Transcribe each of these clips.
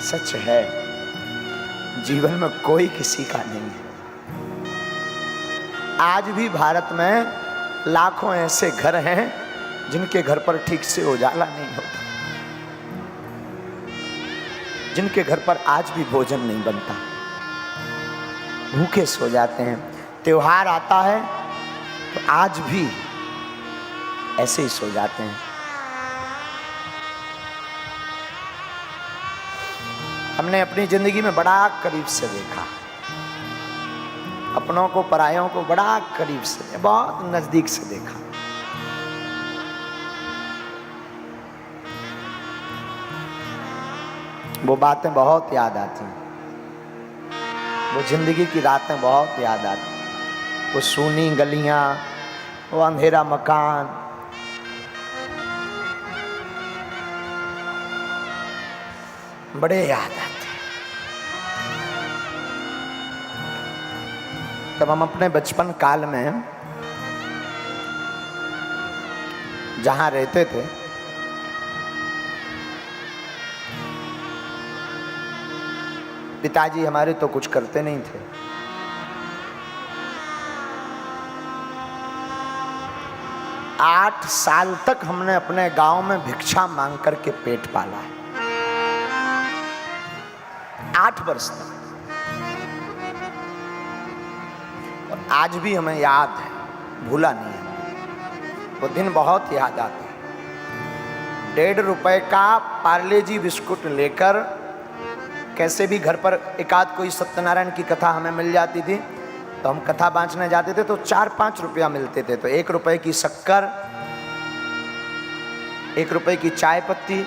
सच है, जीवन में कोई किसी का नहीं है। आज भी भारत में लाखों ऐसे घर हैं जिनके घर पर ठीक से उजाला नहीं होता, जिनके घर पर आज भी भोजन नहीं बनता, भूखे सो जाते हैं। त्योहार आता है तो आज भी ऐसे ही सो जाते हैं। हमने अपनी जिंदगी में बड़ा करीब से देखा, अपनों को परायों को बड़ा करीब से, बहुत नजदीक से देखा। वो बातें बहुत याद आती हैं, वो जिंदगी की रातें बहुत याद आती हैं, वो सूनी गलियां, वो अंधेरा मकान, बड़े याद आते हैं। तब हम अपने बचपन काल में जहां रहते थे, पिताजी हमारे तो कुछ करते नहीं थे। आठ साल तक हमने अपने गांव में भिक्षा मांग करके पेट पाला है। 8 वर्ष तक। और आज भी हमें याद है, भूला नहीं है। वो दिन बहुत याद आते हैं। 1.5 रुपए का पार्ले जी बिस्कुट लेकर कैसे भी घर पर एकाध कोई सत्यनारायण की कथा हमें मिल जाती थी तो हम कथा बांचने जाते थे, तो 4-5 रुपया मिलते थे। तो 1 रुपए की शक्कर, 1 रुपए की चाय पत्ती,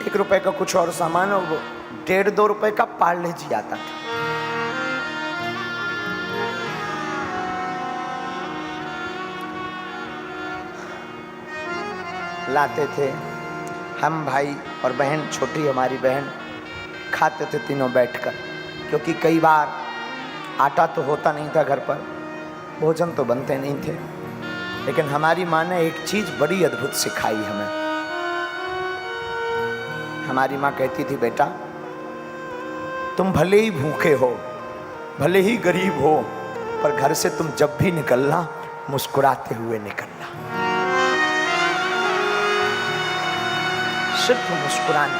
1 रुपए का कुछ और सामान, और 1.5-2 रुपए का पार्ले जी आता था। लाते थे हम, भाई और बहन, छोटी हमारी बहन, खाते थे तीनों बैठकर, क्योंकि कई बार आटा तो होता नहीं था घर पर, भोजन तो बनते नहीं थे। लेकिन हमारी माँ ने एक चीज़ बड़ी अद्भुत सिखाई हमें। हमारी माँ कहती थी, बेटा तुम भले ही भूखे हो, भले ही गरीब हो, पर घर से तुम जब भी निकलना मुस्कुराते हुए निकलना, सिर्फ मुस्कुराना।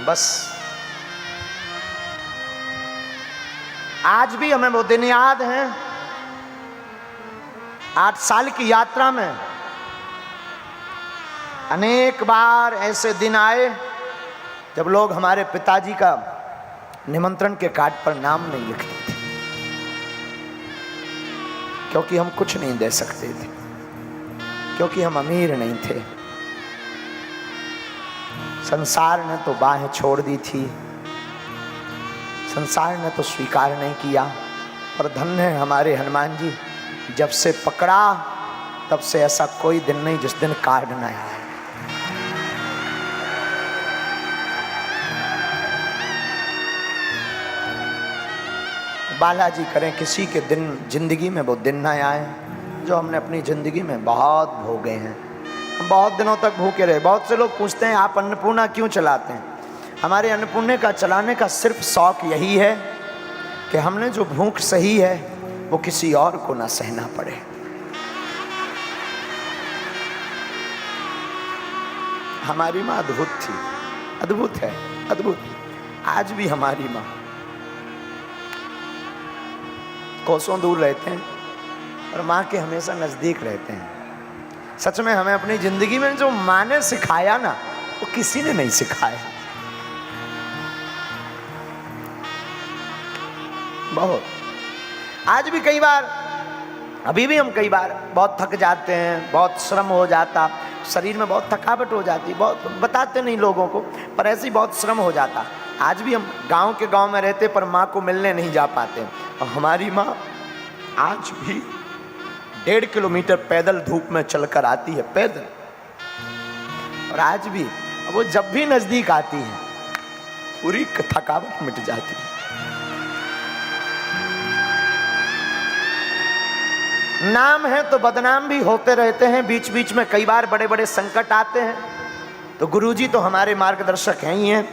बस आज भी हमें वो दिन याद हैं। 8 साल की यात्रा में अनेक बार ऐसे दिन आए जब लोग हमारे पिताजी का निमंत्रण के कार्ड पर नाम नहीं लिखते थे, क्योंकि हम कुछ नहीं दे सकते थे, क्योंकि हम अमीर नहीं थे। संसार ने तो बाहें छोड़ दी थी, संसार ने तो स्वीकार नहीं किया। पर धन्य है हमारे हनुमान जी, जब से पकड़ा तब से ऐसा कोई दिन नहीं जिस दिन कार्ड न आया। बालाजी करें किसी के दिन जिंदगी में वो दिन ना आए जो हमने अपनी जिंदगी में बहुत भोगे हैं। हम बहुत दिनों तक भूखे रहे। बहुत से लोग पूछते हैं, आप अन्नपूर्णा क्यों चलाते हैं? हमारे अन्नपूर्णा का चलाने का सिर्फ शौक यही है कि हमने जो भूख सही है वो किसी और को ना सहना पड़े। हमारी माँ अद्भुत थी, अद्भुत है, अद्भुत। आज भी हमारी माँ कोसों दूर रहते हैं और माँ के हमेशा नजदीक रहते हैं। सच में हमें अपनी जिंदगी में जो माँ ने सिखाया ना, वो किसी ने नहीं सिखाया। बहुत। आज भी कई बार, अभी भी हम कई बार बहुत थक जाते हैं, बहुत श्रम हो जाता, शरीर में बहुत थकावट हो जाती, बहुत बताते नहीं लोगों को, पर ऐसे ही बहुत श्रम हो जाता। आज भी हम गांव के गांव में रहते पर माँ को मिलने नहीं जा पाते। और हमारी माँ आज भी 1.5 किलोमीटर पैदल धूप में चलकर आती है, पैदल। और आज भी वो जब भी नजदीक आती है पूरी थकावट मिट जाती है। नाम है तो बदनाम भी होते रहते हैं, बीच बीच में कई बार बड़े बड़े संकट आते हैं। तो गुरुजी तो हमारे मार्गदर्शक हैं ही हैं,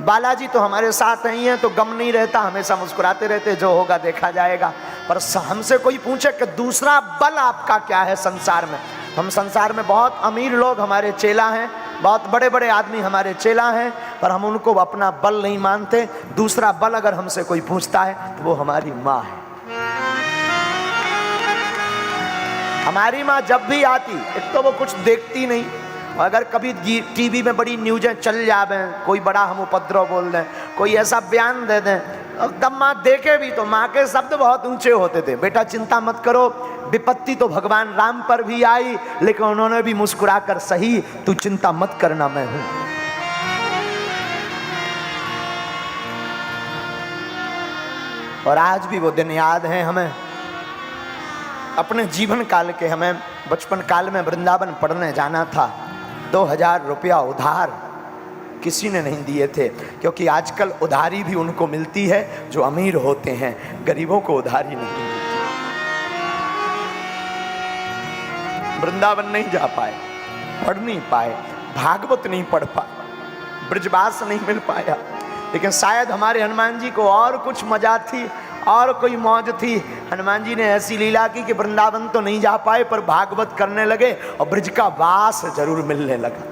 बालाजी तो हमारे साथ ही हैं, तो गम नहीं रहता, हमेशा मुस्कुराते रहते, जो होगा देखा जाएगा। पर हमसे कोई पूछे कि दूसरा बल आपका क्या है संसार में, हम संसार में बहुत अमीर लोग हमारे चेला हैं, बहुत बड़े बड़े आदमी हमारे चेला हैं, पर हम उनको अपना बल नहीं मानते। दूसरा बल अगर हमसे कोई पूछता है तो वो हमारी माँ है। हमारी माँ जब भी आती, एक तो वो कुछ देखती नहीं, अगर कभी टीवी में बड़ी न्यूज़ें चल जावे, कोई बड़ा हम उपद्रव बोल दें, कोई ऐसा बयान दे दें, तब माँ देखे भी तो माँ के शब्द बहुत ऊंचे होते थे, बेटा चिंता मत करो, विपत्ति तो भगवान राम पर भी आई, लेकिन उन्होंने भी मुस्कुरा कर सही, तू चिंता मत करना, मैं हूं। और आज भी वो दिन याद है हमें, अपने जीवन काल के। हमें बचपन काल में वृंदावन पढ़ने जाना था, 2000 रुपया उधार किसी ने नहीं दिए थे, क्योंकि आजकल उधारी भी उनको मिलती है जो अमीर होते हैं, गरीबों को उधारी नहीं मिलती। वृंदावन नहीं जा पाए, पढ़ नहीं पाए, भागवत नहीं पढ़ पाए, ब्रजवास नहीं मिल पाया, लेकिन शायद हमारे हनुमान जी को और कुछ मजा थी और कोई मौज थी। हनुमान जी ने ऐसी लीला की कि वृंदावन तो नहीं जा पाए पर भागवत करने लगे और ब्रज का वास जरूर मिलने लगा।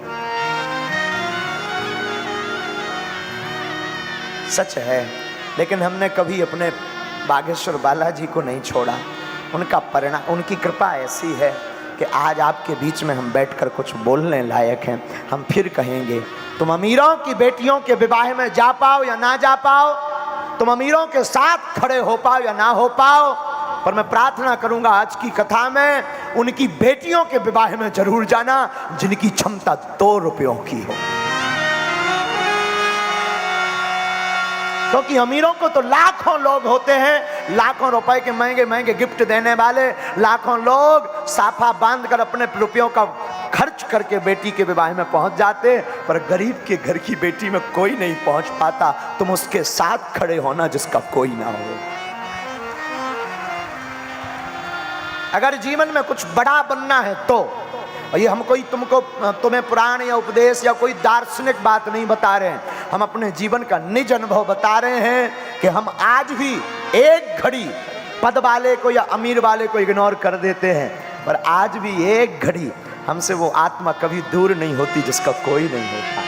सच है, लेकिन हमने कभी अपने बागेश्वर बालाजी को नहीं छोड़ा। उनका परिणाम, उनकी कृपा ऐसी है कि आज आपके बीच में हम बैठकर कुछ बोलने लायक हैं। हम फिर कहेंगे, तुम अमीरों की बेटियों के विवाह में जा पाओ या ना जा पाओ, तुम अमीरों के साथ खड़े हो पाओ या ना हो पाओ, पर मैं प्रार्थना करूंगा आज की कथा में उनकी बेटियों के विवाह में जरूर जाना जिनकी क्षमता 2 रुपयों की हो। क्योंकि अमीरों को तो लाखों लोग होते हैं, लाखों रुपए के महंगे महंगे गिफ्ट देने वाले, लाखों लोग साफा बांधकर अपने रुपयों का खर्च करके बेटी के विवाह में पहुंच जाते, पर गरीब के घर की बेटी में कोई नहीं पहुंच पाता। तुम उसके साथ खड़े होना जिसका कोई ना हो। अगर जीवन में कुछ बड़ा बनना है तो, और ये हम कोई तुम्हें पुराण या उपदेश या कोई दार्शनिक बात नहीं बता रहे हैं, हम अपने जीवन का निज अनुभव बता रहे हैं कि हम आज भी एक घड़ी पद वाले को या अमीर वाले को इग्नोर कर देते हैं, पर आज भी एक घड़ी हमसे वो आत्मा कभी दूर नहीं होती जिसका कोई नहीं होता।